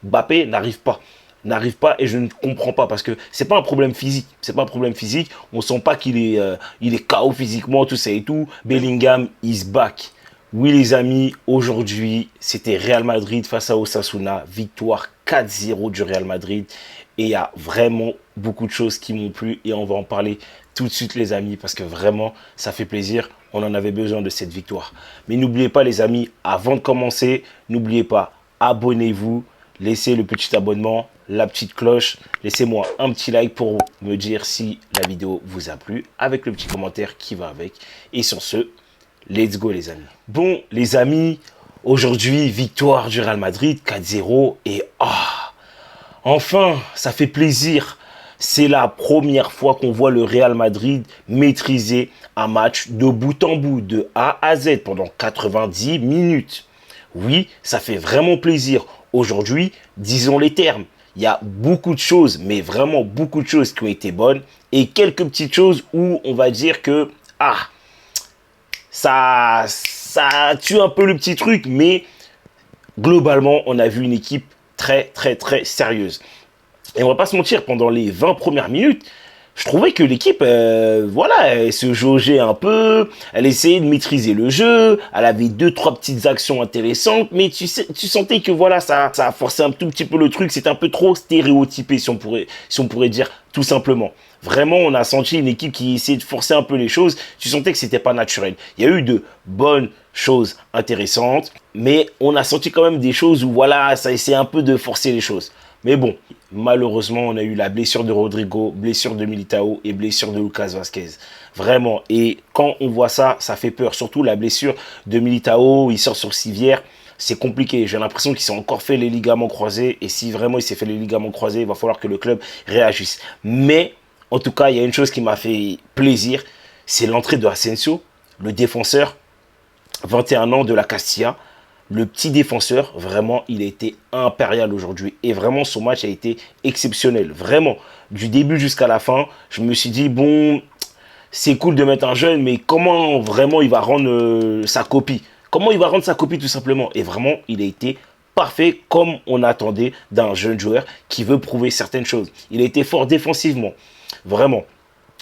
Mbappé n'arrive pas et je ne comprends pas parce que c'est pas un problème physique, c'est pas un problème physique, on sent pas il est KO physiquement, tout ça et tout. Bellingham is back. Oui les amis, aujourd'hui, c'était Real Madrid face à Osasuna, victoire 4-0 du Real Madrid et il y a vraiment beaucoup de choses qui m'ont plu et on va en parler tout de suite les amis parce que vraiment ça fait plaisir, on en avait besoin de cette victoire. Mais n'oubliez pas les amis, avant de commencer, n'oubliez pas, abonnez-vous, laissez le petit abonnement, la petite cloche, laissez-moi un petit like pour me dire si la vidéo vous a plu, avec le petit commentaire qui va avec. Et sur ce, let's go les amis. Bon les amis, aujourd'hui victoire du Real Madrid 4-0 et enfin ça fait plaisir. C'est la première fois qu'on voit le Real Madrid maîtriser un match de bout en bout, de A à Z pendant 90 minutes. Oui, ça fait vraiment plaisir. Aujourd'hui, disons les termes. Il y a beaucoup de choses, mais vraiment beaucoup de choses qui ont été bonnes et quelques petites choses où on va dire que ça tue un peu le petit truc, mais globalement, on a vu une équipe très, très, très sérieuse. Et on va pas se mentir, pendant les 20 premières minutes, je trouvais que l'équipe, voilà, elle se jaugeait un peu, elle essayait de maîtriser le jeu, elle avait deux, trois petites actions intéressantes, mais tu sentais que voilà, ça a forcé un tout petit peu le truc, c'était un peu trop stéréotypé, si on pourrait dire tout simplement. Vraiment, on a senti une équipe qui essayait de forcer un peu les choses, tu sentais que c'était pas naturel. Il y a eu de bonnes choses intéressantes, mais on a senti quand même des choses où voilà, ça essayait un peu de forcer les choses. Mais bon, malheureusement, on a eu la blessure de Rodrigo, blessure de Militao et blessure de Lucas Vazquez. Vraiment. Et quand on voit ça, ça fait peur. Surtout la blessure de Militao, il sort sur civière. C'est compliqué. J'ai l'impression qu'il s'est encore fait les ligaments croisés. Et si vraiment il s'est fait les ligaments croisés, il va falloir que le club réagisse. Mais, en tout cas, il y a une chose qui m'a fait plaisir. C'est l'entrée de Asensio, le défenseur, 21 ans de la Castilla. Le petit défenseur, vraiment, il a été impérial aujourd'hui. Et vraiment, son match a été exceptionnel. Vraiment, du début jusqu'à la fin, je me suis dit, bon, c'est cool de mettre un jeune, mais comment vraiment il va rendre sa copie? Comment il va rendre sa copie tout simplement? Et vraiment, il a été parfait comme on attendait d'un jeune joueur qui veut prouver certaines choses. Il a été fort défensivement. Vraiment.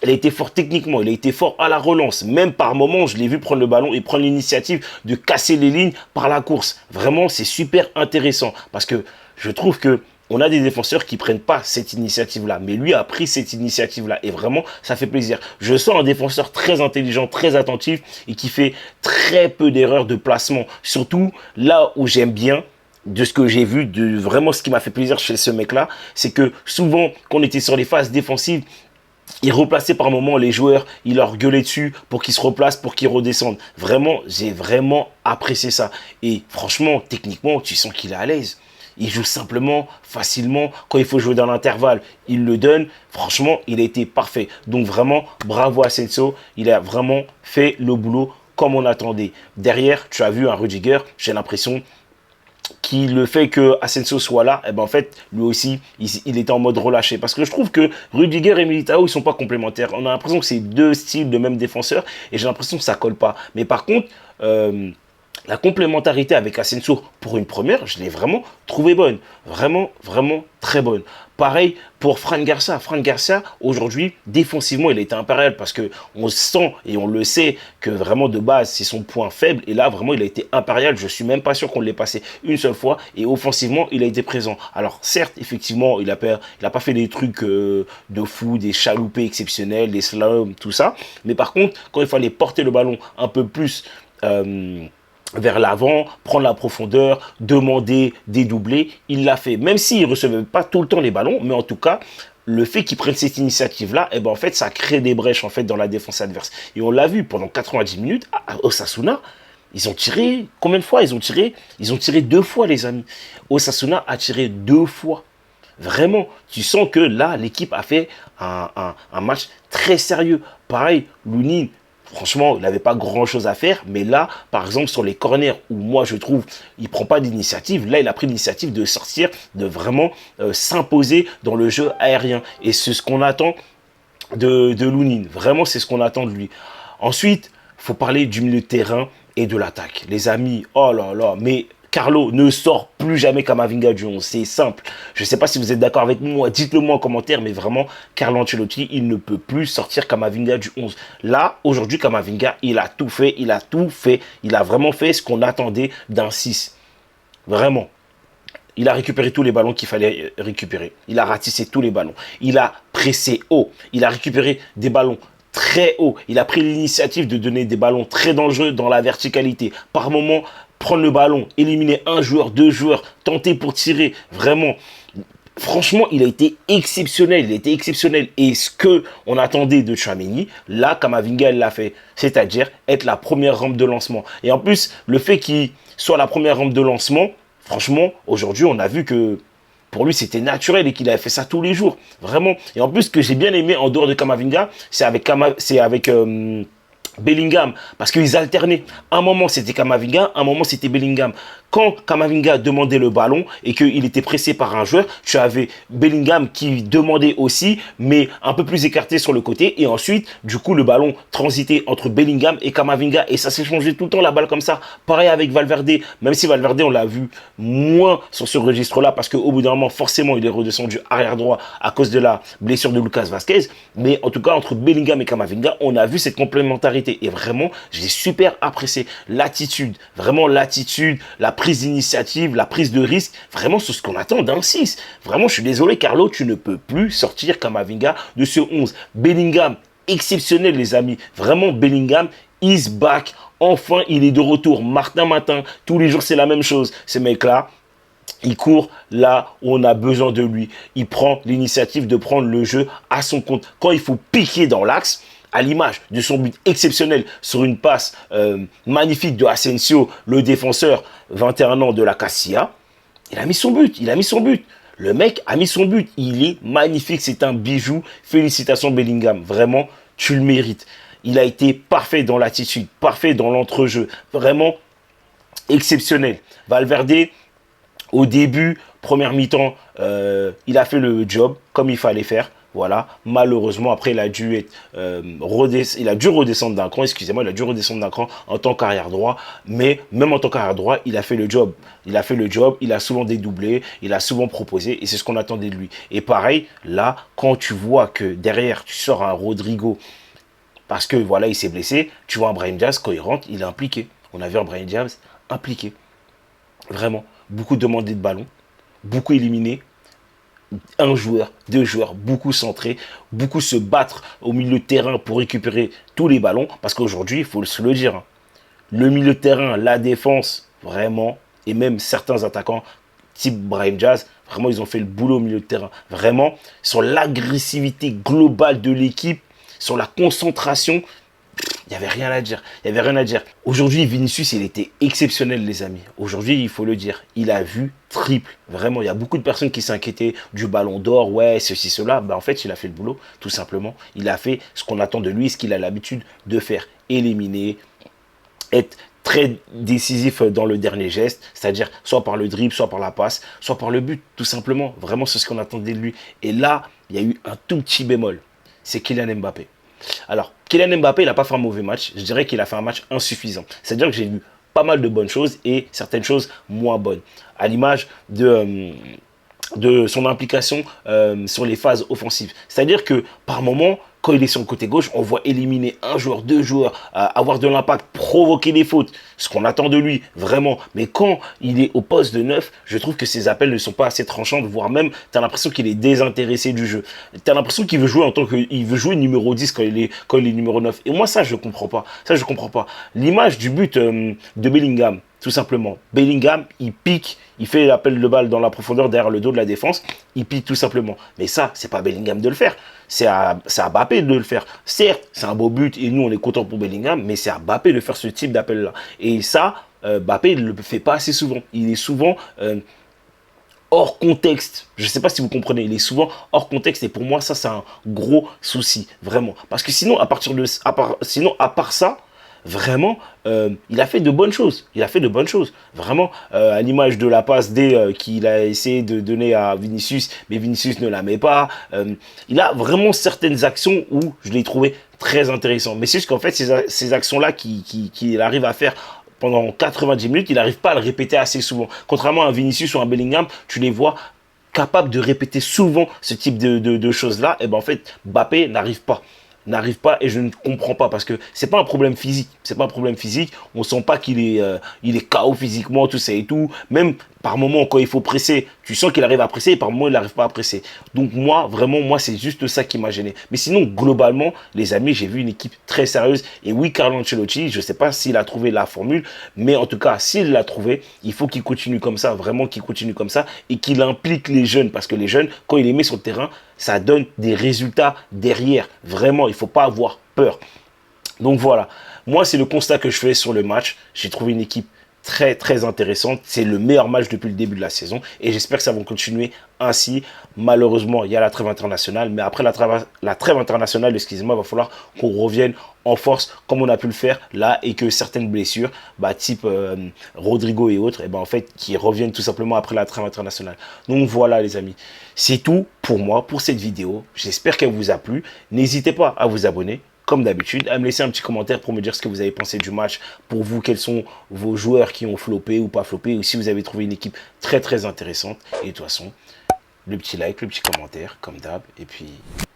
Il a été fort techniquement, il a été fort à la relance. Même par moments, je l'ai vu prendre le ballon et prendre l'initiative de casser les lignes par la course. Vraiment, c'est super intéressant parce que je trouve que on a des défenseurs qui ne prennent pas cette initiative-là. Mais lui a pris cette initiative-là et vraiment, ça fait plaisir. Je sens un défenseur très intelligent, très attentif et qui fait très peu d'erreurs de placement. Surtout là où j'aime bien, de ce que j'ai vu, de vraiment ce qui m'a fait plaisir chez ce mec-là, c'est que souvent, quand on était sur les phases défensives, il replaçait par moments les joueurs, il leur gueulait dessus pour qu'ils se replacent, pour qu'ils redescendent. Vraiment, j'ai vraiment apprécié ça. Et franchement, techniquement, tu sens qu'il est à l'aise. Il joue simplement, facilement. Quand il faut jouer dans l'intervalle, il le donne. Franchement, il a été parfait. Donc vraiment, bravo à Asensio. Il a vraiment fait le boulot comme on attendait. Derrière, tu as vu un Rudiger, j'ai l'impression qui le fait que Asensio soit là, et ben en fait, lui aussi, il était en mode relâché. Parce que je trouve que Rudiger et Militao, ils sont pas complémentaires. On a l'impression que c'est deux styles de même défenseur, et j'ai l'impression que ça colle pas. Mais par contre, la complémentarité avec Asensio pour une première, je l'ai vraiment trouvé bonne. Vraiment, vraiment très bonne. Pareil pour Fran Garcia. Fran Garcia, aujourd'hui, défensivement, il était impérial parce que on sent et on le sait que vraiment de base, c'est son point faible. Et là, vraiment, il a été impérial. Je suis même pas sûr qu'on l'ait passé une seule fois. Et offensivement, il a été présent. Alors, certes, effectivement, il a pas fait des trucs de fou, des chaloupés exceptionnels, des slaloms, tout ça. Mais par contre, quand il fallait porter le ballon un peu plus vers l'avant, prendre la profondeur, demander, dédoubler, il l'a fait. Même s'il ne recevait pas tout le temps les ballons, mais en tout cas, le fait qu'il prenne cette initiative-là, eh ben en fait, ça crée des brèches en fait dans la défense adverse. Et on l'a vu pendant 90 minutes, à Osasuna, ils ont tiré, combien de fois ils ont tiré? Ils ont tiré 2 fois, les amis. Osasuna a tiré 2 fois. Vraiment, tu sens que là, l'équipe a fait un match très sérieux. Pareil, Lounine, franchement, il n'avait pas grand-chose à faire. Mais là, par exemple, sur les corners, où moi, je trouve, il ne prend pas d'initiative. Là, il a pris l'initiative de sortir, de vraiment s'imposer dans le jeu aérien. Et c'est ce qu'on attend de Lounine. Vraiment, c'est ce qu'on attend de lui. Ensuite, il faut parler du milieu de terrain et de l'attaque. Les amis, oh là là, mais Carlo ne sort plus jamais Camavinga du 11. C'est simple. Je ne sais pas si vous êtes d'accord avec moi. Dites-le moi en commentaire. Mais vraiment, Carlo Ancelotti, il ne peut plus sortir Camavinga du 11. Là, aujourd'hui, Camavinga, il a tout fait. Il a tout fait. Il a vraiment fait ce qu'on attendait d'un 6. Vraiment. Il a récupéré tous les ballons qu'il fallait récupérer. Il a ratissé tous les ballons. Il a pressé haut. Il a récupéré des ballons très haut. Il a pris l'initiative de donner des ballons très dangereux dans la verticalité. Par moment, prendre le ballon, éliminer un joueur, deux joueurs, tenter pour tirer. Vraiment, franchement, il a été exceptionnel. Il a été exceptionnel. Et ce qu'on attendait de Tchouaméni, là, Camavinga, il l'a fait. C'est-à-dire être la première rampe de lancement. Et en plus, le fait qu'il soit la première rampe de lancement, franchement, aujourd'hui, on a vu que pour lui, c'était naturel et qu'il avait fait ça tous les jours. Vraiment. Et en plus, ce que j'ai bien aimé en dehors de Camavinga, c'est avec Bellingham. Parce qu'ils alternaient. Un moment, c'était Camavinga. Un moment, c'était Bellingham. Quand Camavinga demandait le ballon et qu'il était pressé par un joueur, tu avais Bellingham qui demandait aussi, mais un peu plus écarté sur le côté. Et ensuite, du coup, le ballon transitait entre Bellingham et Camavinga. Et ça s'est changé tout le temps, la balle comme ça. Pareil avec Valverde. Même si Valverde, on l'a vu moins sur ce registre-là, parce qu'au bout d'un moment, forcément, il est redescendu arrière droit à cause de la blessure de Lucas Vazquez. Mais en tout cas, entre Bellingham et Camavinga, on a vu cette complémentarité. Et vraiment, j'ai super apprécié l'attitude. Vraiment, l'attitude, la prise d'initiative, la prise de risque, vraiment c'est ce qu'on attend d'un 6. Vraiment, je suis désolé, Carlo, tu ne peux plus sortir Camavinga de ce 11. Bellingham, exceptionnel, les amis. Vraiment, Bellingham is back. Enfin, il est de retour. Matin, tous les jours, c'est la même chose. Ce mec-là, il court là où on a besoin de lui. Il prend l'initiative de prendre le jeu à son compte. Quand il faut piquer dans l'axe, à l'image de son but exceptionnel sur une passe magnifique de Asensio, le défenseur 21 ans de la Casilla, il a mis son but, Le mec a mis son but, il est magnifique, c'est un bijou. Félicitations Bellingham, vraiment, tu le mérites. Il a été parfait dans l'attitude, parfait dans l'entrejeu, vraiment exceptionnel. Valverde, au début, première mi-temps, il a fait le job comme il fallait faire. Voilà, malheureusement, après, il a dû redescendre d'un cran, excusez-moi, il a dû redescendre d'un cran en tant qu'arrière droit, mais même en tant qu'arrière droit, il a fait le job. Il a souvent dédoublé, il a souvent proposé, et c'est ce qu'on attendait de lui. Et pareil, là, quand tu vois que derrière, tu sors un Rodrigo, parce que voilà, il s'est blessé, tu vois un Brahim Diaz, quand il rentre, il est impliqué. On a vu un Brahim Diaz impliqué. Vraiment, beaucoup demandé de ballon, beaucoup éliminé. Un joueur, deux joueurs, beaucoup centrés, beaucoup se battre au milieu de terrain pour récupérer tous les ballons. Parce qu'aujourd'hui, il faut se le dire, hein, le milieu de terrain, la défense, vraiment, et même certains attaquants, type Brahim Diaz, vraiment, ils ont fait le boulot au milieu de terrain. Vraiment, sur l'agressivité globale de l'équipe, sur la concentration, il n'y avait rien à dire. Aujourd'hui, Vinicius, il était exceptionnel, les amis. Aujourd'hui, il faut le dire, il a vu triple. Vraiment, il y a beaucoup de personnes qui s'inquiétaient du ballon d'or. Ouais, ceci, cela. Ben, en fait, il a fait le boulot, tout simplement. Il a fait ce qu'on attend de lui, ce qu'il a l'habitude de faire. Éliminer, être très décisif dans le dernier geste, c'est-à-dire soit par le dribble, soit par la passe, soit par le but, tout simplement. Vraiment, c'est ce qu'on attendait de lui. Et là, il y a eu un tout petit bémol. C'est Kylian Mbappé. Alors, Kylian Mbappé, il n'a pas fait un mauvais match. Je dirais qu'il a fait un match insuffisant. C'est-à-dire que j'ai vu pas mal de bonnes choses et certaines choses moins bonnes. À l'image de son implication sur les phases offensives. C'est-à-dire que par moment, quand il est sur le côté gauche, on voit éliminer un joueur, deux joueurs, avoir de l'impact, provoquer des fautes, ce qu'on attend de lui, vraiment. Mais quand il est au poste de 9, je trouve que ses appels ne sont pas assez tranchants, voire même, tu as l'impression qu'il est désintéressé du jeu. Tu as l'impression qu'il veut jouer il veut jouer numéro 10 quand il est numéro 9. Et moi, ça, je comprends pas. L'image du but de Bellingham, tout simplement. Bellingham, il pique, il fait l'appel de balle dans la profondeur derrière le dos de la défense, il pique tout simplement. Mais ça, c'est pas Bellingham de le faire. C'est à Mbappé de le faire. Certes, c'est un beau but et nous, on est content pour Bellingham, mais c'est à Mbappé de faire ce type d'appel-là. Et ça, Mbappé ne le fait pas assez souvent. Il est souvent hors contexte. Je ne sais pas si vous comprenez, il est souvent hors contexte et pour moi, ça, c'est un gros souci, vraiment. Parce que sinon, à part ça, vraiment, il a fait de bonnes choses. Vraiment, à l'image de la passe D qu'il a essayé de donner à Vinicius, mais Vinicius ne la met pas. Il a vraiment certaines actions où je l'ai trouvé très intéressant. Mais c'est juste qu'en fait, ces actions-là qu'il arrive à faire pendant 90 minutes, il n'arrive pas à le répéter assez souvent. Contrairement à un Vinicius ou un Bellingham, tu les vois capables de répéter souvent ce type de choses-là. Et ben en fait, Mbappé n'arrive pas et je ne comprends pas parce que c'est pas un problème physique, c'est pas un problème physique, on sent pas qu'il est KO physiquement, tout ça et tout, même par moment quand il faut presser, tu sens qu'il arrive à presser et par moment il n'arrive pas à presser. Donc moi vraiment moi c'est juste ça qui m'a gêné. Mais sinon globalement les amis, j'ai vu une équipe très sérieuse et oui Carlo Ancelotti, je sais pas s'il a trouvé la formule, mais en tout cas s'il l'a trouvé, il faut qu'il continue comme ça, vraiment qu'il continue comme ça et qu'il implique les jeunes parce que les jeunes quand il les met sur le terrain, ça donne des résultats derrière. Vraiment, il ne faut pas avoir peur. Donc voilà, moi c'est le constat que je fais sur le match. J'ai trouvé une équipe très très intéressante. C'est le meilleur match depuis le début de la saison et j'espère que ça va continuer ainsi. Malheureusement, il y a la trêve internationale, mais après la trêve internationale, excusez-moi, il va falloir qu'on revienne en force comme on a pu le faire là et que certaines blessures, type Rodrigo et autres, en fait, qui reviennent tout simplement après la trêve internationale. Donc voilà les amis, c'est tout pour moi, pour cette vidéo. J'espère qu'elle vous a plu. N'hésitez pas à vous abonner comme d'habitude, à me laisser un petit commentaire pour me dire ce que vous avez pensé du match. Pour vous, quels sont vos joueurs qui ont floppé ou pas floppé, ou si vous avez trouvé une équipe très très intéressante. Et de toute façon, le petit like, le petit commentaire, comme d'hab. Et puis,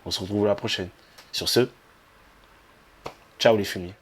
on se retrouve la prochaine. Sur ce, ciao les fumiers.